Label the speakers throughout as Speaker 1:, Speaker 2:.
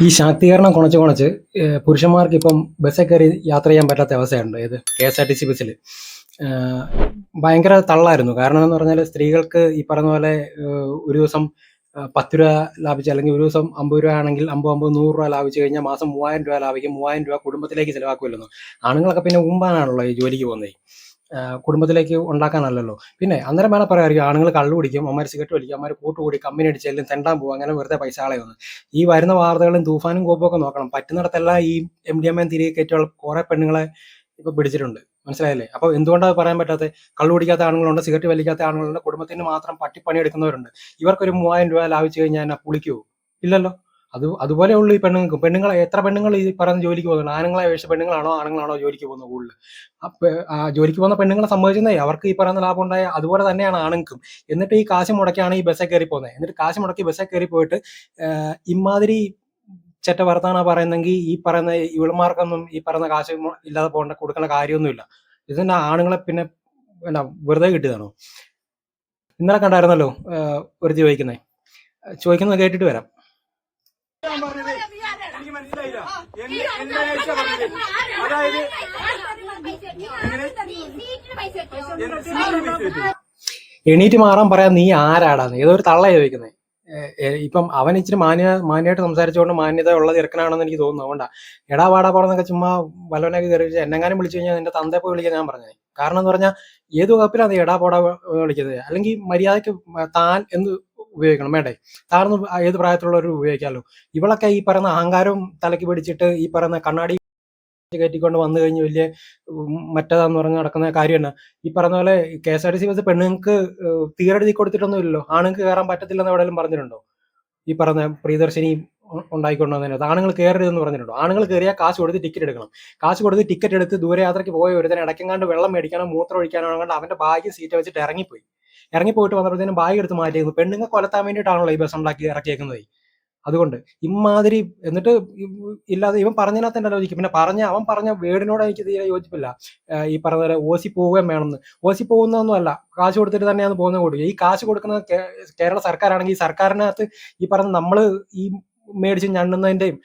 Speaker 1: ഈ ശാക്തീകരണം കുണച്ച് പുരുഷന്മാർക്ക് ഇപ്പം ബസ്സിൽ കയറി യാത്ര ചെയ്യാൻ പറ്റാത്ത അവസ്ഥയുണ്ട്. ഏത് KSRTC ബസ്സിൽ ഭയങ്കര തള്ളായിരുന്നു. കാരണം എന്ന് പറഞ്ഞാൽ സ്ത്രീകൾക്ക് ഈ പറഞ്ഞ പോലെ ഒരു ദിവസം 10 രൂപ ലാഭിച്ച്, അല്ലെങ്കിൽ ഒരു ദിവസം 50 രൂപ ആണെങ്കിൽ 50 100 രൂപ ലാഭിച്ചു കഴിഞ്ഞാൽ മാസം 3000 രൂപ ലാഭിക്കും. 3000 രൂപ കുടുംബത്തിലേക്ക് ചിലവാക്കുമല്ലോ. ആണുങ്ങളൊക്കെ പിന്നെ ഉമ്പാനാണല്ലോ ഈ ജോലിക്ക് പോകുന്നത്, കുടുംബത്തിലേക്ക് ഉണ്ടാക്കാനല്ലല്ലോ. പിന്നെ അന്നേരം വേണം പറയാമായിരിക്കും ആണുങ്ങൾ കള്ളു കുടിക്കും, അമ്മമാർ സിഗരറ്റ് വലിക്കും, അമ്മമാർ കൂട്ടുകൂടി കമ്പനി അടിച്ചെല്ലാം തെണ്ടാൻ പോകും, അങ്ങനെ വെറുതെ പൈസ കളയുന്നു. ഈ വരുന്ന വാർത്തകളും തൂഫാനും കോപ്പൊക്കെ നോക്കണം. പറ്റുന്നിടത്തെല്ലാം ഈ MDMA തിരികെ കയറ്റിയുള്ള കുറെ പെണ്ണുങ്ങളെ ഇപ്പൊ പിടിച്ചിട്ടുണ്ട്. മനസ്സിലായല്ലേ? അപ്പൊ എന്തുകൊണ്ടാണ് പറയാൻ പറ്റാത്ത? കള്ളു കുടിക്കാത്ത ആണുങ്ങളുണ്ട്, സിഗരറ്റ് വലിക്കാത്ത ആണുങ്ങളുണ്ട്, കുടുംബത്തിന് മാത്രം പട്ടിപ്പണി എടുക്കുന്നവരുണ്ട്. ഇവർക്കൊരു 3000 രൂപ ലാഭിച്ചു കഴിഞ്ഞാൽ എന്നാ പുളിക്കുവോ? ഇല്ലല്ലോ. അതുപോലെ ഉള്ളു ഈ പെണ്ണുങ്ങൾക്കും. എത്ര പെണ്ണുങ്ങൾ ഈ പറയുന്ന ജോലിക്ക് പോകുന്നുണ്ട്? ആണുങ്ങളെ അപേക്ഷിച്ച് ആണുങ്ങളാണോ ജോലിക്ക് പോകുന്നത് കൂടുതൽ? ജോലിക്ക് പോകുന്ന പെണ്ണുങ്ങളെ സംബന്ധിച്ചേ അവർക്ക് ഈ പറയുന്ന ലാഭം ഉണ്ടായ അതുപോലെ തന്നെയാണ് ആണുങ്ങൾക്കും. എന്നിട്ട് ഈ കാശ് മുടക്കിയാണ് ഈ ബസ്സിൽ കയറി പോകുന്നത്. എന്നിട്ട് കാശ് മുടക്കി ബസ്സിൽ കയറി പോയിട്ട് ഇമാതിരി ചെറ്റ വർത്താനാ പറയുന്നെങ്കിൽ ഈ പറയുന്ന ഇവളുമാർക്കൊന്നും ഈ പറയുന്ന കാശ് ഇല്ലാതെ പോകേണ്ട കൊടുക്കേണ്ട കാര്യമൊന്നുമില്ല. ഇതിന്റെ ആണുങ്ങളെ പിന്നെ എന്നാ വെറുതെ കിട്ടിയതാണോ? ഇന്നലെ കണ്ടായിരുന്നല്ലോ ഒരു ചോദിക്കുന്നത് കേട്ടിട്ട് വരാം. എണീറ്റ് മാറാൻ പറയാൻ നീ ആരാടാന്ന് ഏതൊരു തള്ള ചോദിക്കുന്നത്. ഇപ്പം അവൻ ഇച്ചിരി മാന്യമായിട്ട് സംസാരിച്ചുകൊണ്ട് മാന്യത ഉള്ളത് ഇറക്കനാണെന്ന് എനിക്ക് തോന്നുന്നു. അതുകൊണ്ടാ എടാ വാടാ പോണെന്നൊക്കെ ചുമ്മാ വല്ലവനൊക്കെ കയറി എന്നെങ്ങാനും വിളിച്ചു കഴിഞ്ഞാൽ നിന്റെ തന്തയെ പോയി വിളിക്കാൻ ഞാൻ പറഞ്ഞത്. കാരണം എന്ന് പറഞ്ഞാൽ ഏത് വകുപ്പിലാണ് എടാ പോടാ വിളിക്കുന്നത്? അല്ലെങ്കിൽ മര്യാദയ്ക്ക് താൻ എന്ന് ഉപയോഗിക്കണം, വേണ്ടേ? താഴ്ന്ന് ഏത് പ്രായത്തിലുള്ളവരും ഉപയോഗിക്കാമല്ലോ. ഇവളൊക്കെ ഈ പറയുന്ന അഹങ്കാരവും തലയ്ക്ക് പിടിച്ചിട്ട് ഈ പറയുന്ന കണ്ണാടി കയറ്റിക്കൊണ്ട് വന്നു കഴിഞ്ഞ് വലിയ മറ്റേതാന്ന് പറഞ്ഞ് നടക്കുന്ന കാര്യം തന്നെ. ഈ പറഞ്ഞ പോലെ KSRTC ബസ് പെണ്ണുങ്ങൾക്ക് തീരെഴുതി കൊടുത്തിട്ടൊന്നും ഇല്ലല്ലോ. ആണുങ്ങൾക്ക് കയറാൻ പറ്റത്തില്ലെന്ന് എവിടെയെങ്കിലും പറഞ്ഞിട്ടുണ്ടോ? ഈ പറഞ്ഞ പ്രിയദർശിനി ഉണ്ടായിക്കൊണ്ടുവന്നതിനകത്ത് ആണുങ്ങൾ കയറരുതെന്ന് പറഞ്ഞിട്ടുണ്ടോ? ആണുങ്ങൾ കയറിയാൽ കാശ് കൊടുത്ത് ടിക്കറ്റ് എടുക്കണം. കാശ് കൊടുത്ത് ടിക്കറ്റ് എടുത്ത് ദൂരയാത്രയ്ക്ക് പോയ ഒരുത്തന്നെ ഇടയ്ക്കെങ്ങാണ്ട് വെള്ളം മേടിക്കാനോ മൂത്രം ഒഴിക്കാനോ കൊണ്ട് അവന്റെ ബാഗ് സീറ്റ് വെച്ചിട്ട് ഇറങ്ങിപ്പോയിട്ട് വന്നപ്പോഴത്തേനും ബാഗ് എടുത്ത് മാറ്റിയിരുന്നു. പെണ്ണുങ്ങൾ കൊലത്താൻ വേണ്ടിയിട്ടാണല്ലോ ഈ ബസ് ഇറക്കിയേക്കുന്നത്. അതുകൊണ്ട് ഇമാതിരി എന്നിട്ട് ഇല്ലാതെ ഇവൻ പറഞ്ഞതിനകത്ത് തന്നെ ലോചിക്കും. പിന്നെ അവൻ പറഞ്ഞ വേർഡിനോട് എനിക്ക് തീരെ യോജിപ്പില്ല. ഈ പറഞ്ഞ പോലെ ഓസി പോവുകയും വേണമെന്ന്. ഓസി പോകുന്നതൊന്നും അല്ല, കാശ് കൊടുത്തിട്ട് തന്നെയാണ് പോകുന്നത്. കൊടുക്കുക ഈ കാശ് കൊടുക്കുന്നത് കേരള സർക്കാരാണെങ്കിൽ ഈ സർക്കാരിനകത്ത് ഈ പറഞ്ഞ നമ്മള് ഈ മേടിച്ച് ഞണ്ണുന്നതിന്റെയും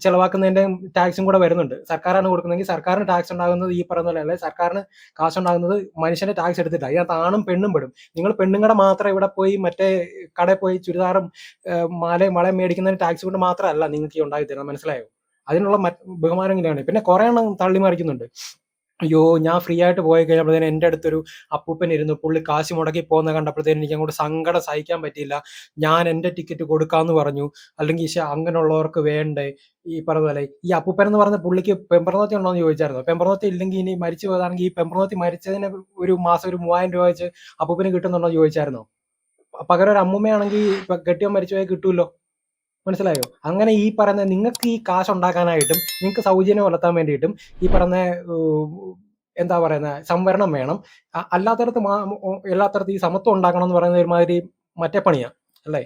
Speaker 1: ചെലവാക്കുന്നതിന്റെയും ടാക്സും കൂടെ വരുന്നുണ്ട്. സർക്കാരാണ് കൊടുക്കുന്നതെങ്കിൽ സർക്കാരിന് ടാക്സ് ഉണ്ടാകുന്നത് ഈ പറയുന്ന പോലെ അല്ലെ, സർക്കാരിന് കാശ് ഉണ്ടാകുന്നത് മനുഷ്യന്റെ ടാക്സ് എടുത്തിട്ടാണ്. അതിനകത്ത് ആണും പെണ്ണും പെടും. നിങ്ങൾ പെണ്ണുങ്ങളുടെ മാത്രം ഇവിടെ പോയി മറ്റേ കടയിൽ പോയി ചുരിദാറും മാലയും വളയും മേടിക്കുന്നതിന് ടാക്സ് കൊണ്ട് മാത്രമല്ല നിങ്ങൾക്ക് ഈ ഉണ്ടാക്കി തരുന്നത്. മനസ്സിലായോ? അതിനുള്ള ബഹുമാനങ്ങളാണ്. പിന്നെ കുറെ എണ്ണം തള്ളിമറിക്കുന്നുണ്ട്. അയ്യോ, ഞാൻ ഫ്രീ ആയിട്ട് പോയി കഴിഞ്ഞപ്പോഴത്തേനും എൻ്റെ അടുത്തൊരു അപ്പൂപ്പൻ ഇരുന്നു, പുള്ളി കാശ് മുടക്കി പോകുന്ന കണ്ടപ്പോഴത്തേനും എനിക്ക് അങ്ങോട്ട് സങ്കടം സഹിക്കാൻ പറ്റിയില്ല, ഞാൻ എൻ്റെ ടിക്കറ്റ് കൊടുക്കാന്ന് പറഞ്ഞു. അല്ലെങ്കിൽ അങ്ങനെയുള്ളവർക്ക് വേണ്ടേ ഈ പറഞ്ഞ പോലെ. ഈ അപ്പൂപ്പൻ എന്ന് പറഞ്ഞ പുള്ളിക്ക് പെമ്പറനോത്തി ഉണ്ടോ എന്ന് ചോദിച്ചായിരുന്നു. പെമ്പറനോത്തി ഇല്ലെങ്കിൽ ഇനി മരിച്ചു പോയതാണെങ്കിൽ ഈ പെമ്പറനോത്തി മരിച്ചതിന് ഒരു മാസം ഒരു 3000 രൂപ വെച്ച് അപ്പൂപ്പന് കിട്ടുന്നുണ്ടോ എന്ന് ചോദിച്ചായിരുന്നോ? പകരം ഒരു അമ്മൂമ്മയാണെങ്കിൽ കെട്ടിയോ മരിച്ചു പോയാൽ കിട്ടുമല്ലോ. മനസ്സിലായോ? അങ്ങനെ ഈ പറയുന്ന നിങ്ങൾക്ക് ഈ കാശ് ഉണ്ടാക്കാനായിട്ടും നിങ്ങൾക്ക് സൗജന്യം വളർത്താൻ വേണ്ടിയിട്ടും ഈ പറഞ്ഞ എന്താ പറയുന്ന സംവരണം വേണം. അല്ലാത്തടത്ത് എല്ലാത്തടത്തും ഈ സമത്വം ഉണ്ടാക്കണം എന്ന് പറയുന്ന ഒരുമാതിരി മറ്റേ പണിയാ അല്ലേ?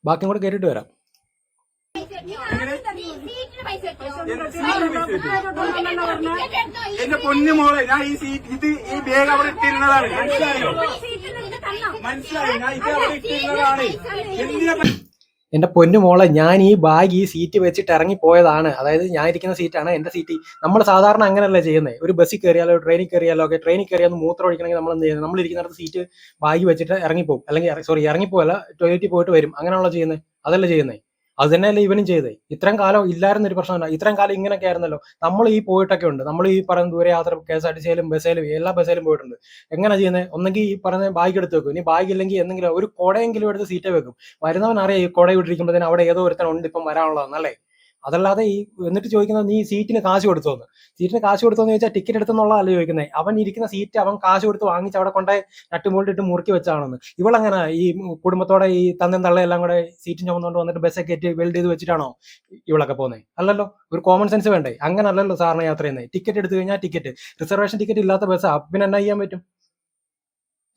Speaker 1: ബാക്കിയും കൂടെ കേട്ടിട്ട് വരാം.
Speaker 2: എന്റെ പൊന്നു മോളെ, ഞാൻ ഈ സീറ്റ് ഈ ബാഗ് അവിടെ ഇട്ടിരുന്നതാണ്. മനസ്സിലായോ? ഞാൻ ഇത് അവിടെ ഇട്ടിരുന്നതാണ്.
Speaker 1: എന്റെ പൊന്നു മോളെ, ഞാൻ ഈ ബാഗ് ഈ സീറ്റ് വെച്ചിട്ട് ഇറങ്ങിപ്പോയതാണ്. അതായത് ഞാൻ ഇരിക്കുന്ന സീറ്റാണ് എന്റെ സീറ്റ്. നമ്മൾ സാധാരണ അങ്ങനെയല്ലേ ചെയ്യുന്നത്? ഒരു ബസ്സിൽ കയറിയാലോ ട്രെയിനിൽ കയറിയാലോ ഒക്കെ, ട്രെയിനിൽ കയറിയാൽ മൂത്രം ഒഴിക്കണമെങ്കിൽ നമ്മൾ എന്ത് ചെയ്യുന്നത്? നമ്മൾ ഇരിക്കുന്നിടത്ത് സീറ്റ് ബാഗ് വെച്ചിട്ട് ഇറങ്ങിപ്പോകും. അല്ലെങ്കിൽ ഇറങ്ങിപ്പോയല്ല, ടോയ്ലറ്റിൽ പോയിട്ട് വരും. അങ്ങനെയാണല്ലോ ചെയ്യുന്നത്. അതല്ലേ ചെയ്യുന്നത്? അത് തന്നെയല്ലേ ഇവനും ചെയ്തേ. ഇത്രയും കാലം ഇല്ലായിരുന്നൊരു പ്രശ്നമല്ല. ഇത്രയും കാലം ഇങ്ങനെയൊക്കെ ആയിരുന്നല്ലോ. നമ്മൾ ഈ പോയിട്ടൊക്കെ ഉണ്ട്. നമ്മൾ ഈ പറയുന്ന ദൂരെ യാത്ര KSRTCയിലും ബസ്സിലും എല്ലാ ബസ്സിലും പോയിട്ടുണ്ട്. എങ്ങനെ ചെയ്യുന്നത്? ഒന്നെങ്കിൽ ഈ പറയുന്ന ബാഗ് എടുത്ത് വെക്കും. ഇനി ബാഗ് ഇല്ലെങ്കിൽ എന്തെങ്കിലും ഒരു കുടയെങ്കിലും എടുത്ത് സീറ്റേ വെക്കും. വരുന്നവൻ അറിയാം ഈ കുട വിട്ടിരിക്കുമ്പോഴത്തേന് അവിടെ ഏതോ ഒരുത്തൻ ഉണ്ട് ഇപ്പം വരാനുള്ളതെന്നല്ലേ. അതല്ലാതെ ഈ എന്നിട്ട് ചോദിക്കുന്നത് നീ സീറ്റിന് കാശ് കൊടുത്തോന്ന്. സീറ്റിന് കാശ് കൊടുത്തോന്ന് ചോദിച്ചാൽ ടിക്കറ്റ് എടുത്തെന്നുള്ളതല്ല ചോദിക്കുന്നത്. അവൻ ഇരിക്കുന്ന സീറ്റ് അവൻ കാശ് കൊടുത്ത് വാങ്ങിച്ച് അവിടെ കൊണ്ടേ നട്ടുമൂളിട്ട് മുറുക്കി വെച്ചാണെന്ന്. ഇവളങ്ങനെ ഈ കുടുംബത്തോടെ ഈ തന്തയും തള്ളയെല്ലാം കൂടെ സീറ്റും ചുമന്നുകൊണ്ട് വന്നിട്ട് ബസ്സൊക്കെ കയറ്റി വെൽഡ് ചെയ്ത് വെച്ചിട്ടാണോ ഇവളൊക്കെ പോകുന്നത്? അല്ലല്ലോ. ഒരു കോമൺ സെൻസ് വേണ്ടേ? അങ്ങനെ അല്ലല്ലോ സാറിന് യാത്ര ചെയ്യുന്നത്. ടിക്കറ്റ് എടുത്തു കഴിഞ്ഞാൽ ടിക്കറ്റ്, റിസർവേഷൻ ടിക്കറ്റ് ഇല്ലാത്ത ബസ്സാ, പിന്നെ എന്നാ ചെയ്യാൻ പറ്റും?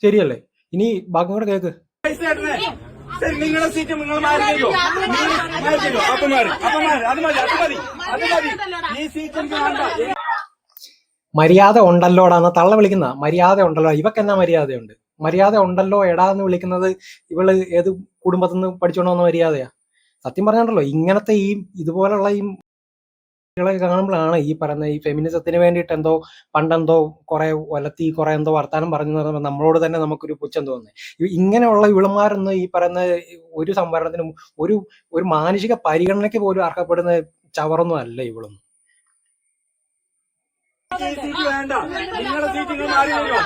Speaker 1: ശരിയല്ലേ? ഇനി ബാക്കി കൂടെ കേക്ക്.
Speaker 2: നിങ്ങളുടെ സീറ്റ് നിങ്ങൾ മാറി തരുമോ? അത് മതി. ഈ സീറ്റ് എനിക്ക് വേണ്ട.
Speaker 1: മര്യാദ ഉണ്ടല്ലോടാന്ന് തള്ള വിളിക്കുന്ന. മര്യാദ ഉണ്ടല്ലോ. ഇവക്ക് എന്നാ മര്യാദയുണ്ട്? മര്യാദ ഉണ്ടല്ലോ എടാന്ന് വിളിക്കുന്നത് ഇവള് ഏത് കുടുംബത്തിൽ നിന്ന് പഠിച്ചോണ്ട് വന്ന മര്യാദയാ? സത്യം പറഞ്ഞാണ്ടല്ലോ ഇങ്ങനത്തെ ഈ ഇതുപോലുള്ള ഈ കാണുമ്പോഴാണ് ഈ പറയുന്ന ഈ ഫെമിനിസത്തിന് വേണ്ടിയിട്ട് എന്തോ പണ്ടെന്തോ കുറെ ഒലത്തി കുറെ എന്തോ വർത്താനം പറഞ്ഞു നമ്മളോട് തന്നെ നമുക്കൊരു പുച്ഛം തോന്നുന്നത്. ഇങ്ങനെയുള്ള ഇവളുമാരൊന്നും ഈ പറയുന്ന ഒരു സംവരണത്തിനും ഒരു ഒരു മാനുഷിക പരിഗണനയ്ക്ക് പോലും അർഹപ്പെടുന്ന ചവറൊന്നും അല്ല ഇവളൊന്നും.
Speaker 2: സീറ്റ് വേണ്ട, നിങ്ങളെ സീറ്റ് നിങ്ങൾ മാറി തരുമോ?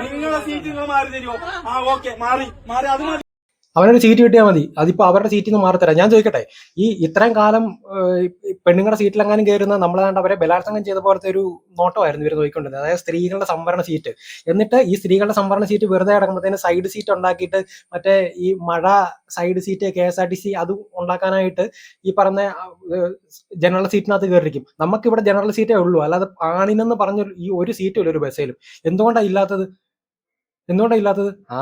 Speaker 2: നിങ്ങളെ സീറ്റ് നിങ്ങൾ മാറി തരുമോ? ആ ഓക്കെ, മാറി മാറി അത് മതി.
Speaker 1: അവനൊരു സീറ്റ് കിട്ടിയാൽ മതി, അതിപ്പോ അവരുടെ സീറ്റിൽ നിന്ന് മാറിത്തരാം. ഞാൻ ചോദിക്കട്ടെ, ഈ ഇത്രയും കാലം പെണ്ണുങ്ങളുടെ സീറ്റിലെങ്ങാനും കയറുന്ന നമ്മളാണ്ട് അവരെ ബലാത്സംഗം ചെയ്ത പോലത്തെ ഒരു നോട്ടമായിരുന്നു ഇവർ നോക്കിക്കൊണ്ടിരുന്നത്, അതായത് സ്ത്രീകളുടെ സംവരണ സീറ്റ്. എന്നിട്ട് ഈ സ്ത്രീകളുടെ സംവരണ സീറ്റ് വെറുതെ കിടക്കുമ്പോഴത്തേന് സൈഡ് സീറ്റ് ഉണ്ടാക്കിയിട്ട് മറ്റേ ഈ മഴ സൈഡ് സീറ്റ് KSRTC അത് ഉണ്ടാക്കാനായിട്ട് ഈ പറഞ്ഞ ജനറൽ സീറ്റിനകത്ത് കയറിയിരിക്കും. നമുക്കിവിടെ ജനറൽ സീറ്റേ ഉള്ളൂ, അല്ലാതെ ആണിനെന്ന് പറഞ്ഞ ഈ ഒരു സീറ്റും ഇല്ല ഒരു ബസ്സിലും. എന്തുകൊണ്ടാണ് ഇല്ലാത്തത്?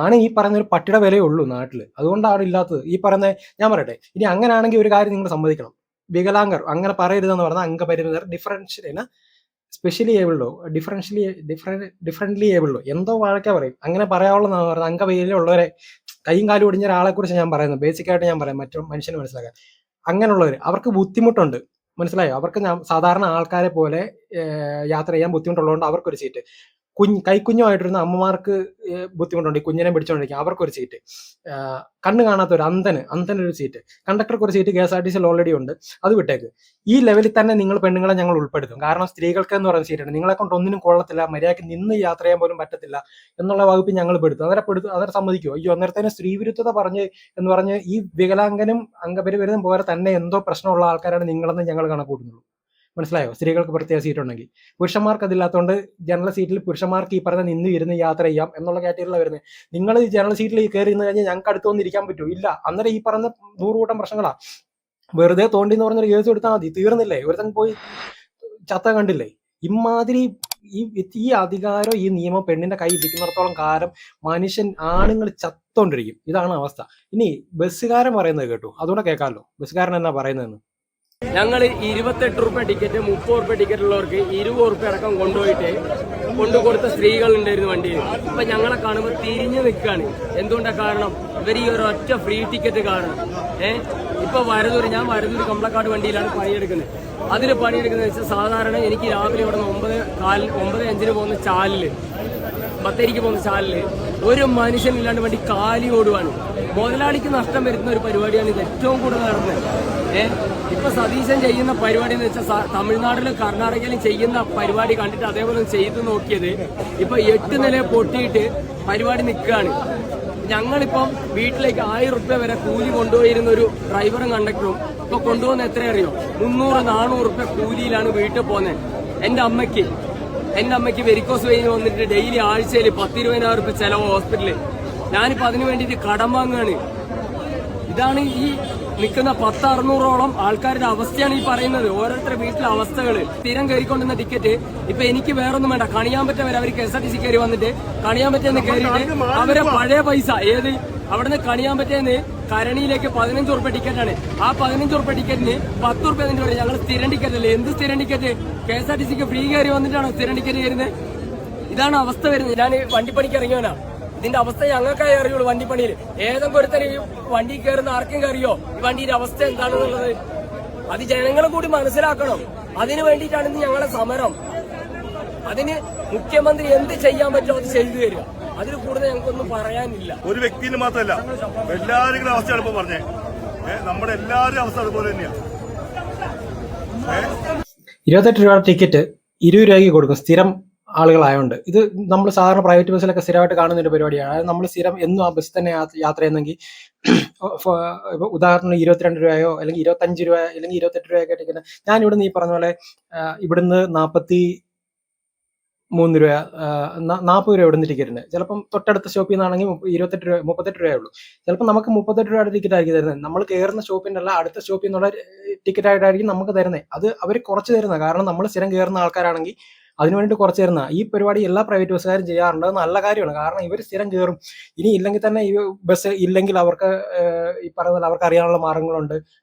Speaker 1: ആണ് ഈ പറയുന്ന ഒരു പട്ടിയുടെ വിലയേ ഉള്ളൂ നാട്ടിൽ, അതുകൊണ്ടാണ് ഇല്ലാത്തത്. ഈ പറയുന്ന ഞാൻ പറയട്ടെ, ഇനി അങ്ങനെയാണെങ്കിൽ ഒരു കാര്യം നിങ്ങൾ സമ്മതിക്കണം, വികലാംഗർ അങ്ങനെ പറയരുതെന്ന് പറഞ്ഞാൽ അംഗപരിമിതർ സ്പെഷ്യലി ഏബിൾഡോ ഡിഫറൻ്റ്ലി ഏബിൾഡോ എന്തോ വഴക്കാ പറയും, അങ്ങനെ പറയാവുള്ളതെന്ന് പറഞ്ഞാൽ അംഗവൈകല്യമുള്ളവരെ കൈയും കാലും ഒടിഞ്ഞ ഒരാളെ കുറിച്ച് ഞാൻ പറയുന്നത് ബേസിക്കായിട്ട് ഞാൻ പറയാം, മറ്റു മനുഷ്യന് മനസ്സിലാക്കാൻ. അങ്ങനെയുള്ളവർ അവർക്ക് ബുദ്ധിമുട്ടുണ്ട്, മനസ്സിലായോ? അവർക്ക് സാധാരണ ആൾക്കാരെ പോലെ യാത്ര ചെയ്യാൻ ബുദ്ധിമുട്ടുള്ളതുകൊണ്ട് അവർക്കൊരു സീറ്റ്. കൈക്കുഞ്ഞുമായിട്ടിരുന്ന അമ്മമാർക്ക് ബുദ്ധിമുട്ടുണ്ട് ഈ കുഞ്ഞിനെ പിടിച്ചോണ്ടിരിക്കുക, അവർക്കൊരു സീറ്റ്. കണ്ണ് കാണാത്ത ഒരു അന്ധനൊരു സീറ്റ്. കണ്ടക്ടർക്ക് ഒരു സീറ്റ് KSRTCയിൽ ഓൾറെഡി ഉണ്ട്, അത് വിട്ടേക്ക്. ഈ ലെവലിൽ തന്നെ നിങ്ങൾ പെണ്ണുങ്ങളെ ഞങ്ങൾ ഉൾപ്പെടുത്തും. കാരണം സ്ത്രീകൾക്ക് എന്ന് പറയുന്ന സീറ്റാണ്, നിങ്ങളെ കൊണ്ട് ഒന്നിനും കൊള്ളത്തില്ല, മര്യാദയ്ക്ക് നിന്ന് യാത്ര ചെയ്യാൻ പോലും പറ്റത്തില്ല എന്നുള്ള വകുപ്പ് ഞങ്ങൾ പെടുത്തും. അവരെ സമ്മതിക്കുമോ? അയ്യോ, അന്നേരത്തേനും സ്ത്രീ വിരുദ്ധത എന്ന് പറഞ്ഞ് ഈ വികലാംഗനും അംഗപരിമിതനും പോലെ തന്നെ എന്തോ പ്രശ്നമുള്ള ആൾക്കാരാണ് നിങ്ങളെന്ന് ഞങ്ങൾ കണക്കൂട്ടുന്നുള്ളൂ. മനസ്സിലായോ? സ്ത്രീകൾക്ക് പ്രത്യേക സീറ്റ് ഉണ്ടെങ്കിൽ പുരുഷന്മാർക്ക് അതില്ലാത്തതുകൊണ്ട് ജനറൽ സീറ്റിൽ പുരുഷന്മാർക്ക് ഈ പറഞ്ഞ നിന്ന് ഇരുന്ന് യാത്ര ചെയ്യാം എന്നുള്ള കാറ്റഗറിയിലാണ് വരുന്നത്. നിങ്ങൾ ഈ ജനറൽ സീറ്റിൽ കയറി ഇന്ന് കഴിഞ്ഞാൽ ഞങ്ങൾക്ക് അടുത്തൊന്നും ഇരിക്കാൻ പറ്റൂ ഇല്ല. അന്നേരം ഈ പറഞ്ഞ 100 കൂട്ടം പ്രശ്നങ്ങളാ. വെറുതെ തോണ്ടി എന്ന് പറഞ്ഞൊരു കേസ് എടുത്താൽ മതി, തീർന്നില്ലേ? ഒരുത്തൻ പോയി ചത്ത കണ്ടില്ലേ? ഇമാതിരി ഈ അധികാരം ഈ നിയമം പെണ്ണിന്റെ കൈ ഇരിക്കുന്നിടത്തോളം കാലം ആണുങ്ങൾ ചത്തോണ്ടിരിക്കും. ഇതാണ് അവസ്ഥ. ഇനി ബസ്സുകാരൻ പറയുന്നത് കേട്ടു, അതുകൂടെ കേൾക്കാമല്ലോ. ബസ്സുകാരൻ എന്നാ പറയുന്നതെന്ന്.
Speaker 3: ഞങ്ങൾ 28 റുപ്യ ടിക്കറ്റ് 30 റുപ്യ ടിക്കറ്റ് ഉള്ളവർക്ക് 20 റുപ്യ അടക്കം കൊണ്ടുകൊടുത്ത സ്ത്രീകൾ ഉണ്ടായിരുന്നു വണ്ടിയിൽ. ഇപ്പൊ ഞങ്ങളെ കാണുമ്പോൾ തിരിഞ്ഞു നിൽക്കുകയാണ്. എന്തുകൊണ്ടാ കാരണം? ഇവർ ഈ ഒരു ഒറ്റ ഫ്രീ ടിക്കറ്റ് കാരണം. ഇപ്പൊ ഞാൻ വരദൂർ കമ്പളക്കാട് വണ്ടിയിലാണ് പണിയെടുക്കുന്നത്. അതിൽ പണിയെടുക്കുന്നത് വെച്ചാൽ സാധാരണ എനിക്ക് രാവിലെ ഇവിടെ 9:05 പോകുന്ന ചാലില്, ബത്തേരിക്ക് പോകുന്ന ചാലില് ഒരു മനുഷ്യനില്ലാണ്ട് വണ്ടി കാലി ഓടുവാണ്. മുതലാളിക്ക് നഷ്ടം വരുന്ന ഒരു പരിപാടിയാണ് ഇത് ഏറ്റവും കൂടുതൽ നടന്നത്. ഇപ്പൊ സതീശൻ ചെയ്യുന്ന പരിപാടി എന്ന് വെച്ചാൽ തമിഴ്നാട്ടിലും കർണാടകയിലും ചെയ്യുന്ന പരിപാടി കണ്ടിട്ട് അതേപോലെ ചെയ്തു നോക്കിയത് ഇപ്പൊ 8 നില പൊട്ടിയിട്ട് പരിപാടി നിൽക്കുകയാണ്. ഞങ്ങളിപ്പം വീട്ടിലേക്ക് 1000 റുപ്യ വരെ കൂലി കൊണ്ടുപോയിരുന്ന ഒരു ഡ്രൈവറും കണ്ടക്ടറും ഇപ്പൊ കൊണ്ടുപോകുന്ന എത്ര അറിയോ? 300-400 റുപ്യ കൂലിയിലാണ് വീട്ടിൽ പോകുന്നത്. എന്റെ അമ്മയ്ക്ക് വെരിക്കോസ് വെയിൻ വന്നിട്ട് ഡെയിലി ആഴ്ചയിൽ 10-20,000 റുപ്യ ചെലവ് ഹോസ്പിറ്റലിൽ. ഞാനിപ്പോ അതിനു വേണ്ടിയിട്ട് കടം വാങ്ങുകയാണ്. ഇതാണ് ഈ നിൽക്കുന്ന 1000-600ഓളം ആൾക്കാരുടെ അവസ്ഥയാണ് ഈ പറയുന്നത്. ഓരോരുത്തരുടെ വീട്ടിലെ അവസ്ഥകള്. സ്ഥിരം കയറിക്കൊണ്ടുന്ന ടിക്കറ്റ് ഇപ്പൊ എനിക്ക് വേറൊന്നും വേണ്ട, കണിയാമ്പറ്റ വരെ അവർ KSRTC കയറി വന്നിട്ട് കണിയാമ്പറ്റേന്ന് കയറിയിട്ട് അവരെ പഴയ പൈസ അവിടുന്ന് കണിയാമ്പറ്റേന്ന് കരണിയിലേക്ക് 15 റുപ്യ ടിക്കറ്റാണ്. ആ 15 റുപ്യ ടിക്കറ്റിന് 10 റുപ്യ തന്നെ പറയും ഞങ്ങൾ സ്ഥിരം ടിക്കറ്റ് അല്ലേ. എന്ത് സ്ഥിരം ടിക്കറ്റ്? KSRTCക്ക് ഫ്രീ കയറി വന്നിട്ടാണോ സ്ഥിരം ടിക്കറ്റ് കയറുന്നത്? ഇതാണ് അവസ്ഥ വരുന്നത്. ഞാൻ വണ്ടിപ്പണിക്ക് ഇറങ്ങിയവനാ. ഇതിന്റെ അവസ്ഥ ഞങ്ങൾക്കായി അറിയുള്ളൂ. വണ്ടിപ്പണിയിൽ ഏതൊക്കെ ഒരുത്തരം ഈ വണ്ടി കയറുന്ന ആർക്കും അറിയോ ഈ വണ്ടിയുടെ അവസ്ഥ എന്താണെന്നുള്ളത്? അത് ജനങ്ങളും കൂടി മനസ്സിലാക്കണം. അതിനു വേണ്ടിയിട്ടാണ് ഇന്ന് ഞങ്ങളെ സമരം. അതിന് മുഖ്യമന്ത്രി എന്ത് ചെയ്യാൻ പറ്റുമോ അത് ചെയ്തു തരിക. അതിൽ കൂടുതൽ ഞങ്ങൾക്കൊന്നും പറയാനില്ല.
Speaker 4: ഒരു വ്യക്തിന് മാത്രമല്ല, എല്ലാവരുടെ അവസ്ഥയാണ് ഇപ്പൊ പറഞ്ഞേ. നമ്മുടെ എല്ലാവരുടെയും അവസ്ഥ അതുപോലെ തന്നെയാണ്.
Speaker 1: 28 രൂപ ടിക്കറ്റ് 20 രൂപയ്ക്ക് കൊടുക്കും സ്ഥിരം ആളുകളായതുകൊണ്ട്. ഇത് നമ്മൾ സാധാരണ പ്രൈവറ്റ് ബസ്സിലൊക്കെ സ്ഥിരമായിട്ട് കാണുന്ന ഒരു പരിപാടിയാണ്. അതായത് നമ്മൾ സ്ഥിരം എന്നും ആ ബസ് തന്നെ യാത്ര ചെയ്യുന്നെങ്കിൽ ഉദാഹരണം 22 രൂപയോ അല്ലെങ്കിൽ 25 രൂപ അല്ലെങ്കിൽ 28 രൂപയൊക്കെ ടിക്കറ്റ്. ഞാൻ ഇവിടുന്ന് ഈ പറഞ്ഞ പോലെ ഇവിടുന്ന് 43 രൂപ 40 രൂപ ഇവിടുന്ന് ടിക്കറ്റിന്. ചിലപ്പം തൊട്ടടുത്ത സ്റ്റോപ്പിൽ നിന്നാണെങ്കിൽ 28 രൂപ 38 രൂപയേ ഉള്ളൂ. ചിലപ്പോൾ നമുക്ക് 38 രൂപയുടെ ടിക്കറ്റ് ആയിരിക്കും തരുന്നത്. നമ്മൾ കയറുന്ന സ്റ്റോപ്പിൻ്റെ അല്ല അടുത്ത സ്റ്റോപ്പിൽ നിന്നുള്ള ടിക്കറ്റ് ആയിട്ടായിരിക്കും നമുക്ക് തരുന്നത്. അത് അവർ കുറച്ച് തരുന്നത്. കാരണം നമ്മൾ സ്ഥിരം കയറുന്ന ആൾക്കാരാണെങ്കിൽ അതിനുവേണ്ടി കുറച്ച് തരുന്ന ഈ പരിപാടി എല്ലാ പ്രൈവറ്റ് ബസ്സുകാരും ചെയ്യാറുണ്ട്. അത് നല്ല കാര്യമാണ്. കാരണം ഇവർ സ്ഥിരം കയറും. ഇനി ഇല്ലെങ്കിൽ തന്നെ ഈ ബസ് ഇല്ലെങ്കിൽ അവർക്ക് ഈ പറയുന്ന അവർക്ക് അറിയാനുള്ള മാർഗ്ഗങ്ങളുണ്ട്.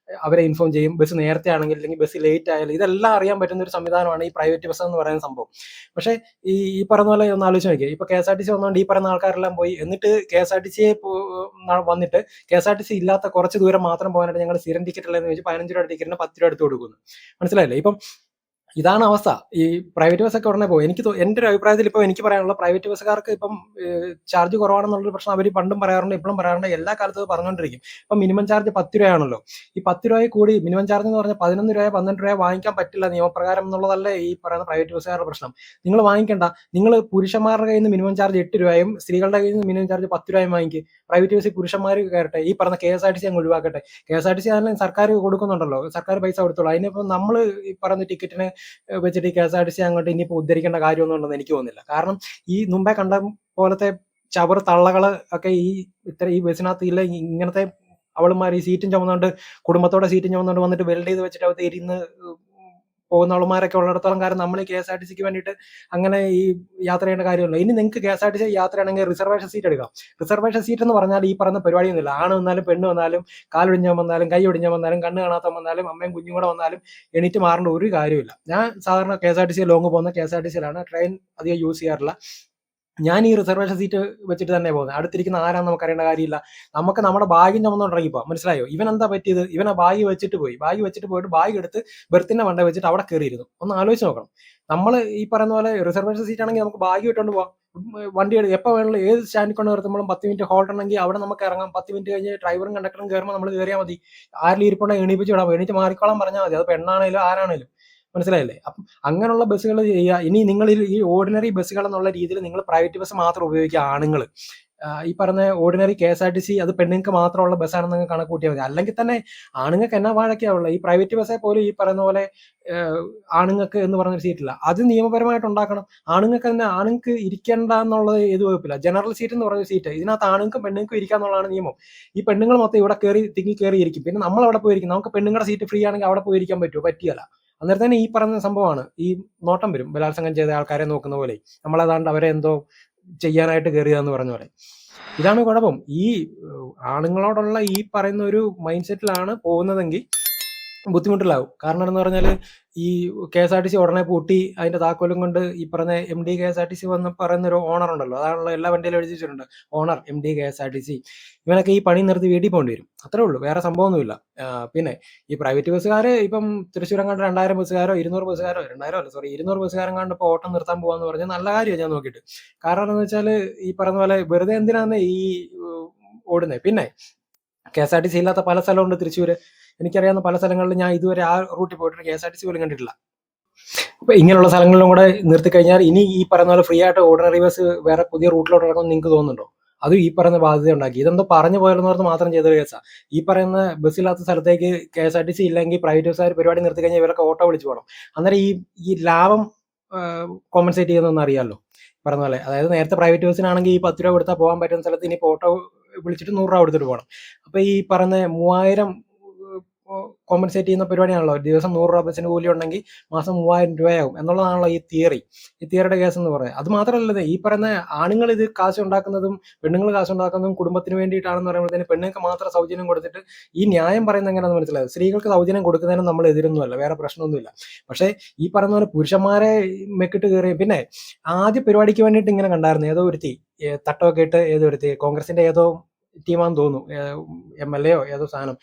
Speaker 1: അവരെ ഇൻഫോം ചെയ്യും. ബസ് നേരത്തെ ആണെങ്കിൽ അല്ലെങ്കിൽ ബസ് ലേറ്റ് ആയാലും ഇതെല്ലാം അറിയാൻ പറ്റുന്ന ഒരു സംവിധാനമാണ് ഈ പ്രൈവറ്റ് ബസ് എന്ന് പറയുന്ന സംഭവം. പക്ഷേ ഈ പറഞ്ഞ പോലെ ഒന്ന് ആലോചിച്ച് നോക്കിയേ, ഇപ്പൊ KSRTC വന്നുകൊണ്ട് ഈ പറയുന്ന ആൾക്കാരെല്ലാം പോയി, എന്നിട്ട് KSRTC വന്നിട്ട് KSRTC ഇല്ലാത്ത കുറച്ച് ദൂരം മാത്രം പോകാനായിട്ട് ഞങ്ങൾ സ്ഥിരം ടിക്കറ്റ് ഉള്ളതെന്ന് വെച്ച് 15 രൂപ ടിക്കറ്റിന് 10 രൂപ എടുത്ത് കൊടുക്കുന്നു. മനസ്സിലായില്ലേ? ഇപ്പം ഇതാണ് അവസ്ഥ. ഈ പ്രൈവറ്റ് ബസ്സൊക്കെ ഉടനെ പോകും. എൻ്റെ ഒരു അഭിപ്രായത്തിൽ ഇപ്പോൾ എനിക്ക് പറയാനുള്ള പ്രൈവറ്റ് ബസ്സുകാർക്ക് ഇപ്പം ചാർജ് കുറവാണെന്നുള്ളൊരു പ്രശ്നം അവർ പണ്ടും പറയാറുണ്ട്, ഇപ്പോഴും പറയാറുണ്ട്, എല്ലാ കാലത്തും അത് പറഞ്ഞുകൊണ്ടിരിക്കും. ഇപ്പം മിനിമം ചാർജ് 10 രൂപയാണല്ലോ. ഈ 10 രൂപയിൽ കൂടി മിനിമം ചാർജ് എന്ന് പറഞ്ഞാൽ 11 രൂപ 12 രൂപ വാങ്ങിക്കാൻ പറ്റില്ല നിയമപ്രകാരം എന്നുള്ളതല്ലേ ഈ പറയുന്ന പ്രൈവറ്റ് ബസ്സുകാരുടെ പ്രശ്നം. നിങ്ങൾ വാങ്ങിക്കേണ്ട. നിങ്ങൾ പുരുഷന്മാരുടെ കയ്യിൽ നിന്ന് മിനിമം ചാർജ് 8 രൂപയും സ്ത്രീകളുടെ കയ്യിൽ നിന്ന് മിനിമം ചാർജ് 10 രൂപയും വാങ്ങിക്കും. പ്രൈവറ്റ് ബസ്സിൽ പുരുഷന്മാർ കയറട്ടെ. ഈ പറഞ്ഞ KSRTC അങ്ങ് ഒഴിവാക്കട്ടെ. KSRTC ആണെങ്കിലും സർക്കാർ കൊടുക്കുന്നുണ്ടല്ലോ, സർക്കാർ പൈസ കൊടുത്തോളൂ. അതിനിപ്പോൾ നമ്മൾ ഈ പറയുന്ന ടിക്കറ്റിന് വെച്ചിട്ട് KSRTC അങ്ങോട്ട് ഇനിയിപ്പോൾ ഉദ്ധരിക്കേണ്ട കാര്യമൊന്നും ഉണ്ടെന്ന് എനിക്ക് തോന്നുന്നില്ല. കാരണം ഈ മുമ്പേ കണ്ട പോലത്തെ ചവറ് തള്ളകള് ഒക്കെ ഈ ബസ്സിനകത്ത് ഇല്ല. ഇങ്ങനത്തെ അവളുമാർ ഈ സീറ്റും ചുമന്നുകൊണ്ട് കുടുംബത്തോടെ സീറ്റും ചുമന്നുകൊണ്ട് വന്നിട്ട് വെൽഡ് ചെയ്ത് വെച്ചിട്ട് അവർ ഇരുന്ന് പോകുന്ന അവളുമാരൊക്കെ ഉള്ളിടത്തോളം കാര്യം നമ്മൾ KSRTCക്ക് വേണ്ടിയിട്ട് അങ്ങനെ ഈ യാത്ര ചെയ്യേണ്ട കാര്യമല്ല. ഇനി നിങ്ങൾക്ക് KSRTC യാത്രയാണെങ്കിൽ റിസർവേഷൻ സീറ്റ് എടുക്കാം. റിസർവേഷൻ സീറ്റ് എന്ന് പറഞ്ഞാൽ ഈ പറഞ്ഞ പരിപാടിയൊന്നുമില്ല. ആണ് വന്നാലും പെണ്ണ് വന്നാലും കാലൊടിഞ്ഞാൽ വന്നാലും കൈ ഒടിഞ്ഞാൽ വന്നാലും കണ്ണ് കാണാത്ത വന്നാലും അമ്മയും കുഞ്ഞും കൂടെ വന്നാലും എണീറ്റ് മാറേണ്ട ഒരു കാര്യമില്ല. ഞാൻ സാധാരണ KSRTC ലോങ് പോകുന്ന KSRTCയിലാണ്. ട്രെയിൻ അധികം യൂസ് ചെയ്യാറില്ല. ഞാൻ ഈ റിസർവേഷൻ സീറ്റ് വെച്ചിട്ട് തന്നെ പോകുന്നത്. അടുത്തിരിക്കുന്ന ആരാന്ന് നമുക്ക് അറിയേണ്ട കാര്യമില്ല. നമുക്ക് നമ്മുടെ ബാഗും ചുമന്നുകൊണ്ടിറങ്ങിപ്പോ. മനസ്സിലായോ? ഇവൻ എന്താ പറ്റിയത്? ഇവനെ ബാഗ് വെച്ചിട്ട് പോയിട്ട് ബാഗ് എടുത്ത് ബെർത്തിന്റെ മണ്ട വെച്ചിട്ട് അവിടെ കയറിയിരുന്നു. ഒന്ന് ആലോചിച്ച് നോക്കണം. നമ്മൾ ഈ പറയുന്ന പോലെ റിസർവേഷൻ സീറ്റ് ആണെങ്കിൽ നമുക്ക് ബാഗ് ഇട്ടുകൊണ്ട് പോകാം. വണ്ടി എപ്പോൾ വേണമെങ്കിലും ഏത് സ്റ്റാൻഡിൽ കൊണ്ട് നിർത്തുമ്പോഴും 10 മിനിറ്റ് ഹോൾഡ് ഉണ്ടെങ്കിൽ അവിടെ നമുക്ക് ഇറങ്ങാം. 10 മിനിറ്റ് കഴിഞ്ഞ് ഡ്രൈവറും കണ്ടക്ടറും കയറുമ്പോൾ നമ്മൾ കയറിയാൽ മതി. ആരിലും ഇരിപ്പുണ്ടെങ്കിൽ എണീപ്പിച്ച് വിടാം. എണീറ്റ് മാറിക്കോളാൻ പറഞ്ഞാൽ മതി. അത് പെണ്ണാണേലും ആരാണേലും. മനസ്സിലായില്ലേ? അപ്പം അങ്ങനെയുള്ള ബസ്സുകൾ ചെയ്യുക. ഇനി നിങ്ങൾ ഈ ഓർഡിനറി ബസ്സുകൾ എന്നുള്ള രീതിയിൽ നിങ്ങൾ പ്രൈവറ്റ് ബസ് മാത്രം ഉപയോഗിക്കുക. ആണുങ്ങൾ ഈ പറഞ്ഞ ഓർഡിനറി KSRTC അത് പെണ്ണുങ്ങൾക്ക് മാത്രമുള്ള ബസ്സാണെന്ന് നിങ്ങൾ കണക്ക് കൂട്ടിയാൽ മതി. അല്ലെങ്കിൽ തന്നെ ആണുങ്ങൾക്ക് എന്നാ വാഴയ്ക്കാവുള്ള ഈ പ്രൈവറ്റ് ബസ്സെ പോലും ഈ പറയുന്ന പോലെ ആണുങ്ങൾക്ക് എന്ന് പറഞ്ഞൊരു സീറ്റില്ല. അത് നിയമപരമായിട്ട് ഉണ്ടാക്കണം. ആണുങ്ങൾക്ക് ഇരിക്കേണ്ട എന്നുള്ളത് ഏത് വകുപ്പില്ല. ജനറൽ സീറ്റ് എന്ന് പറഞ്ഞ സീറ്റ് ഇതിനകത്ത് ആണുങ്ങൾക്കും പെണ്ണുങ്ങൾക്കും ഇരിക്കാന്നുള്ളതാണ് നിയമം. ഈ പെണ്ണുങ്ങൾ മൊത്തം ഇവിടെ തിങ്ങി കയറി ഇരിക്കും. പിന്നെ നമ്മൾ അവിടെ പോയിരിക്കും. നമുക്ക് പെണ്ണുങ്ങളുടെ സീറ്റ് ഫ്രീ ആണെങ്കിൽ അവിടെ പോയിരിക്കാൻ പറ്റുമോ? പറ്റിയല്ല. അന്നേരം തന്നെ ഈ പറഞ്ഞ സംഭവമാണ്. ഈ നോട്ടം വരും. ബലാത്സംഗം ചെയ്ത ആൾക്കാരെ നോക്കുന്ന പോലെ നമ്മളതാണ്ട് അവരെ എന്തോ ചെയ്യാനായിട്ട് കയറിയതെന്ന് പറഞ്ഞ പോലെ. ഇതാണ് കുഴപ്പം. ഈ ആണുങ്ങളോടുള്ള ഈ പറയുന്ന ഒരു മൈൻഡ് സെറ്റിലാണ് പോകുന്നതെങ്കിൽ ബുദ്ധിമുട്ടിലാവും. കാരണം എന്ന് പറഞ്ഞാൽ ഈ KSRTC ഉടനെ പൂട്ടി അതിന്റെ താക്കോലും കൊണ്ട് ഈ പറഞ്ഞ MD KSRTC വന്ന് പറയുന്ന ഒരു ഓണർ ഉണ്ടല്ലോ, അതാണല്ലോ എല്ലാ വണ്ടിയിലും എഴുതി വെച്ചിട്ടുണ്ട്, ഓണർ MD KSRTC. ഇവനൊക്കെ ഈ പണി നിർത്തി വീട്ടിൽ പോകേണ്ടി വരും. അത്രേ ഉള്ളൂ, വേറെ സംഭവമൊന്നുമില്ല. പിന്നെ ഈ പ്രൈവറ്റ് ബസ്സുകാർ ഇപ്പം തൃശ്ശൂരം കണ്ട് 2000 ബസ്സുകാരോ 200 ബസ്സുകാരോ 200 ബസ്സുകാരൻ കണ്ട് ഇപ്പോൾ ഓട്ടം നിർത്താൻ പോകാന്ന് പറഞ്ഞാൽ നല്ല കാര്യമാണ് ഞാൻ നോക്കിയിട്ട്. കാരണം എന്താണെന്ന് വെച്ചാൽ ഈ പറയുന്ന പോലെ വെറുതെ എന്തിനാണ് ഈ ഓടുന്നത്. പിന്നെ KSRTC ഇല്ലാത്ത പല സ്ഥലമുണ്ട് തൃശ്ശൂര്. എനിക്കറിയാവുന്ന പല സ്ഥലങ്ങളിൽ ഞാൻ ഇതുവരെ ആ റൂട്ടിൽ പോയിട്ട് KSRTC പോലും കണ്ടിട്ടില്ല. അപ്പൊ ഇങ്ങനെയുള്ള സ്ഥലങ്ങളിലും കൂടെ നിർത്തി കഴിഞ്ഞാൽ ഇനി ഈ പറയുന്ന പോലെ ഫ്രീ ആയിട്ട് ഓർഡിനറി ബസ് വേറെ പുതിയ റൂട്ടിലോട്ട് ഇറങ്ങുമെന്ന് നിങ്ങൾക്ക് തോന്നുന്നുണ്ടോ? അതും ഈ പറയുന്ന ബാധ്യത ഉണ്ടാക്കി. ഇതെന്തോ പറഞ്ഞു പോയെന്ന് പറഞ്ഞ് മാത്രം ചെയ്തൊരു കേസാണ്. ഈ പറയുന്ന ബസ്സില്ലാത്ത സ്ഥലത്തേക്ക് KSRTC ഇല്ലെങ്കിൽ പ്രൈവറ്റ് ബസ്സുകാർ പരിപാടി നിർത്തി കഴിഞ്ഞാൽ ഇവരൊക്കെ ഓട്ടോ വിളിച്ചു പോകണം. അന്നേരം ഈ ലാഭം കോമ്പൻസേറ്റ് ചെയ്യുന്നതെന്ന് അറിയാമല്ലോ പറഞ്ഞ പോലെ. അതായത് നേരത്തെ പ്രൈവറ്റ് ബസ്സിനാണെങ്കിൽ ഈ 10 രൂപ കൊടുത്താൽ പോകാൻ പറ്റുന്ന സ്ഥലത്ത് ഇനിയിപ്പോൾ ഓട്ടോ വിളിച്ചിട്ട് 100 രൂപ കൊടുത്തിട്ട് പോകണം. അപ്പൊ ഈ പറഞ്ഞ 3000 കോമ്പൻസേറ്റ് ചെയ്യുന്ന പരിപാടിയാണല്ലോ. ദിവസം 100 രൂപ ബസ്സിന് കൂലി ഉണ്ടെങ്കിൽ മാസം 3000 രൂപയാകും എന്നുള്ളതാണല്ലോ ഈ തിയറിയുടെ കേസ് എന്ന് പറയുന്നത്. അത് മാത്രമല്ല, ഈ പറയുന്ന ആണുങ്ങൾ ഇത് കാശ് ഉണ്ടാക്കുന്നതും പെണ്ണുങ്ങൾ കാശ് ഉണ്ടാക്കുന്നതും കുടുംബത്തിന് വേണ്ടിയിട്ടാണെന്ന് പറയുമ്പോഴത്തേന് പെണ്ണുങ്ങൾക്ക് മാത്രം സൗജന്യം കൊടുത്തിട്ട് ഈ ന്യായം പറയുന്നത് എങ്ങനെയാണെന്ന് മനസ്സിലായത്. സ്ത്രീകൾക്ക് സൗജന്യം കൊടുക്കുന്നതിനും നമ്മൾ എതിരൊന്നുമല്ല, വേറെ പ്രശ്നമൊന്നുമില്ല. പക്ഷേ ഈ പറയുന്ന പോലെ പുരുഷന്മാരെ മെക്കിട്ട് കയറി പിന്നെ ആദ്യ പരിപാടിക്ക് വേണ്ടിയിട്ട് ഇങ്ങനെ കണ്ടായിരുന്നു. ഏതോ ഒരുത്തി തട്ടമൊക്കെ ഇട്ട് ഏതോ ഒരുത്തി കോൺഗ്രസിന്റെ ഏതോ ടീമാന്ന് തോന്നുന്നു, MLA ഏതോ സാധനം,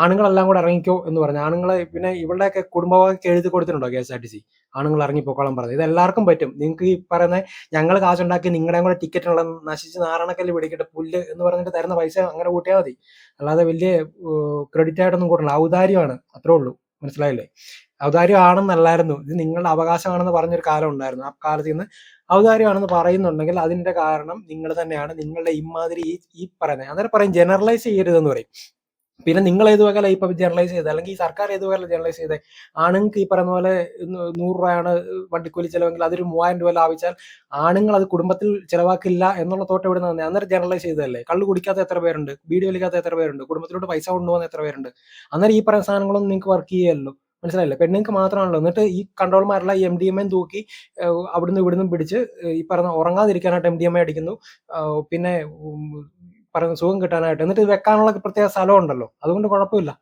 Speaker 1: ആണുങ്ങളെല്ലാം കൂടെ ഇറങ്ങിക്കോ എന്ന് പറഞ്ഞു. ആണുങ്ങളെ പിന്നെ ഇവരുടെയൊക്കെ കുടുംബമൊക്കെ എഴുതി കൊടുത്തിട്ടുണ്ടോ KSRTC? ആണുങ്ങൾ ഇറങ്ങിപ്പോക്കോളം പറഞ്ഞു. ഇത് എല്ലാവർക്കും പറ്റും. നിങ്ങൾക്ക് ഈ പറയുന്ന ഞങ്ങൾ കാശുണ്ടാക്കി നിങ്ങളുടെയും കൂടെ ടിക്കറ്റിനുള്ള നശിച്ച് നാരണക്കല്ല് പിടിക്കട്ടെ പുല്ല് എന്ന് പറഞ്ഞിട്ട് തരുന്ന പൈസ അങ്ങനെ കൂട്ടിയാൽ മതി. അല്ലാതെ വലിയ ക്രെഡിറ്റ് ആയിട്ടൊന്നും കൂട്ടണം. ഔദാര്യമാണ്, അത്രേ ഉള്ളൂ. മനസ്സിലായില്ലേ? ഔദാര്യം ആണെന്നല്ലായിരുന്നു, ഇത് നിങ്ങളുടെ അവകാശമാണെന്ന് പറഞ്ഞൊരു കാലം ഉണ്ടായിരുന്നു. ആ കാലത്ത് നിന്ന് ഔദാര്യമാണെന്ന് പറയുന്നുണ്ടെങ്കിൽ അതിന്റെ കാരണം നിങ്ങൾ തന്നെയാണ്. നിങ്ങളുടെ ഇമാതിരി ഈ പറയുന്നത് അന്നേരം പറയും ജനറലൈസ് ചെയ്യരുതെന്ന് പറയും. പിന്നെ നിങ്ങൾ ഏത് വകല ഇപ്പൊ ജനറലൈസ് ചെയ്തത്, അല്ലെങ്കിൽ ഈ സർക്കാർ ഏത് വകല ജനറലൈസ് ചെയ്തത്? ആണുങ്ങൾക്ക് ഈ പറയുന്ന പോലെ 100 രൂപയാണ് വണ്ടിക്കൂലി ചെലവെങ്കിൽ അതൊരു 3000 രൂപ ലാഭിച്ചാൽ ആണുങ്ങൾ അത് കുടുംബത്തിൽ ചെലവാക്കില്ല എന്നുള്ള തോട്ട് ഇവിടെ നിന്ന് അന്നേരം ജനറലൈസ് ചെയ്തതല്ലേ? കള്ളു കുടിക്കാത്ത എത്ര പേരുണ്ട്? ബീഡി വലിക്കാത്ത എത്ര പേരുണ്ട്? കുടുംബത്തിലോട്ട് പൈസ കൊണ്ടുപോകുന്ന എത്ര പേരുണ്ട്? അന്നേരം ഈ പറയുന്ന സാധനങ്ങളൊന്നും നിങ്ങൾക്ക് വർക്ക് ചെയ്യല്ലോ. മനസ്സിലായില്ലേ? പെണ്ണുങ്ങൾക്ക് മാത്രമാണല്ലോ. എന്നിട്ട് ഈ കൺട്രോൾമാരെല്ലാം ഈ MDMA തൂക്കി അവിടുന്ന് ഇവിടുന്ന് പിടിച്ച് ഈ പറഞ്ഞ ഉറങ്ങാതിരിക്കാനായിട്ട് MDMA അടിക്കുന്നു. പിന്നെ പറയുന്ന സുഖം കിട്ടാനായിട്ട്. എന്നിട്ട് ഇത് വെക്കാനുള്ള പ്രത്യേക സ്ഥലം ഉണ്ടല്ലോ. അതുകൊണ്ട് കുഴപ്പമില്ല.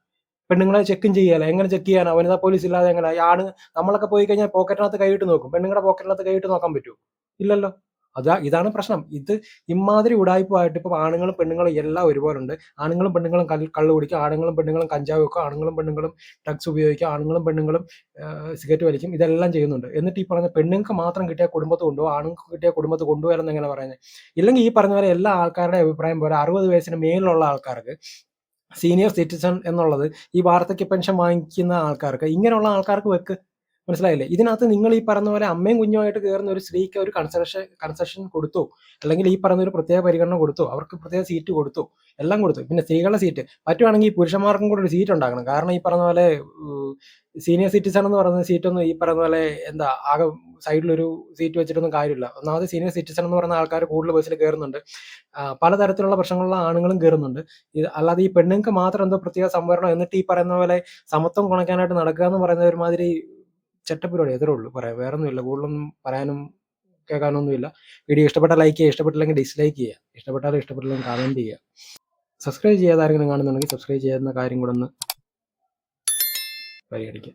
Speaker 1: പെണ്ണുങ്ങളെ ചെക്കും ചെയ്യാല. എങ്ങനെ ചെക്ക് ചെയ്യാനാ? വനിതാ പോലീസ് ഇല്ലാതെ എങ്ങനെ? ആണ് നമ്മളൊക്കെ പോയി കഴിഞ്ഞാൽ പോക്കറ്റിനകത്ത് കൈയിട്ട് നോക്കും. പെണ്ണുങ്ങളുടെ പോക്കറ്റിനകത്ത് കൈയിട്ട് നോക്കാൻ പറ്റുമോ? ഇല്ലല്ലോ. ഇതാണ് പ്രശ്നം. ഇത് ഇമാതിരി ഉടായിപ്പായിട്ട് ഇപ്പം ആണുങ്ങളും പെണ്ണുങ്ങളും എല്ലാം ഒരുപോലുണ്ട്. ആണുങ്ങളും പെണ്ണുങ്ങളും കള്ള് കുടിക്കും, ആണുങ്ങളും പെണ്ണുങ്ങളും കഞ്ചാവ് വെക്കും, ആണുങ്ങളും പെണ്ണുങ്ങളും ഡ്രഗ്സ് ഉപയോഗിക്കും, ആണുങ്ങളും പെണ്ണുങ്ങളും സിഗരറ്റ് വലിക്കും. ഇതെല്ലാം ചെയ്യുന്നുണ്ട്. എന്നിട്ട് ഈ പറഞ്ഞ പെണ്ണുങ്ങൾക്ക് മാത്രം കിട്ടിയ കുടുംബത്ത് കൊണ്ടുപോകും, ആണുങ്ങൾക്ക് കിട്ടിയ കുടുംബത്ത് കൊണ്ടുപോയാലെന്ന് എങ്ങനെ പറയുന്നത്? ഇല്ലെങ്കിൽ ഈ പറഞ്ഞ പോലെ എല്ലാ ആൾക്കാരുടെ അഭിപ്രായം പോലെ 60 വയസ്സിന് മേലിലുള്ള ആൾക്കാർക്ക്, സീനിയർ സിറ്റിസൺ എന്നുള്ളത് ഈ വാർദ്ധക്യ പെൻഷൻ വാങ്ങിക്കുന്ന ആൾക്കാർക്ക്, ഇങ്ങനെയുള്ള ആൾക്കാർക്ക് വെക്ക്. മനസ്സിലായില്ലേ? ഇതിനകത്ത് നിങ്ങൾ ഈ പറഞ്ഞ പോലെ അമ്മയും കുഞ്ഞുമായിട്ട് കയറുന്ന ഒരു സ്ത്രീക്ക് ഒരു കൺസെഷൻ കൊടുത്തു, അല്ലെങ്കിൽ ഈ പറഞ്ഞ ഒരു പ്രത്യേക പരിഗണന കൊടുത്തു, അവർക്ക് പ്രത്യേക സീറ്റ് കൊടുത്തു, എല്ലാം കൊടുത്തു. പിന്നെ സ്ത്രീകളുടെ സീറ്റ് പറ്റുവാണെങ്കിൽ പുരുഷന്മാർക്കും കൂടെ ഒരു സീറ്റ് ഉണ്ടാക്കണം. കാരണം ഈ പറഞ്ഞ പോലെ സീനിയർ സിറ്റിസൺ എന്ന് പറയുന്ന സീറ്റൊന്നും ഈ പറയുന്ന പോലെ ആകെ സൈഡിലൊരു സീറ്റ് വെച്ചിട്ടൊന്നും കാര്യമില്ല. ഒന്നാമത് സീനിയർ സിറ്റിസൺ എന്ന് പറയുന്ന ആൾക്കാർ കൂടുതൽ ബസ്സിൽ കയറുന്നുണ്ട്. പലതരത്തിലുള്ള പ്രശ്നങ്ങളുള്ള ആണുങ്ങളും കയറുന്നുണ്ട്. അല്ലാതെ ഈ പെണ്ണുങ്ങൾക്ക് മാത്രം എന്തോ പ്രത്യേക സംവരണം, എന്നിട്ട് ഈ പറയുന്ന പോലെ സമത്വം കുണയ്ക്കാനായിട്ട് നടക്കുക എന്ന് പറയുന്ന ഒരുമാതിരി ചെറ്റപ്പരിപാടി. എത്രേ ഉള്ളൂ പറയാം, വേറെ ഒന്നുമില്ല. കൂടുതലൊന്നും പറയാനും കേൾക്കാനൊന്നുമില്ല. വീഡിയോ ഇഷ്ടപ്പെട്ടാൽ ലൈക്ക് ചെയ്യുക, ഇഷ്ടപ്പെട്ടില്ലെങ്കിൽ ഡിസ്ലൈക്ക് ചെയ്യുക, ഇഷ്ടപ്പെട്ടാലും ഇഷ്ടപ്പെട്ടില്ലെങ്കിൽ കമൻറ്റ് ചെയ്യുക. സബ്സ്ക്രൈബ് ചെയ്യാതെ ആരെങ്കിലും കാണുന്നുണ്ടെങ്കിൽ സബ്സ്ക്രൈബ് ചെയ്യുന്ന കാര്യം കൂടെ ഒന്ന് പരിഗണിക്കുക.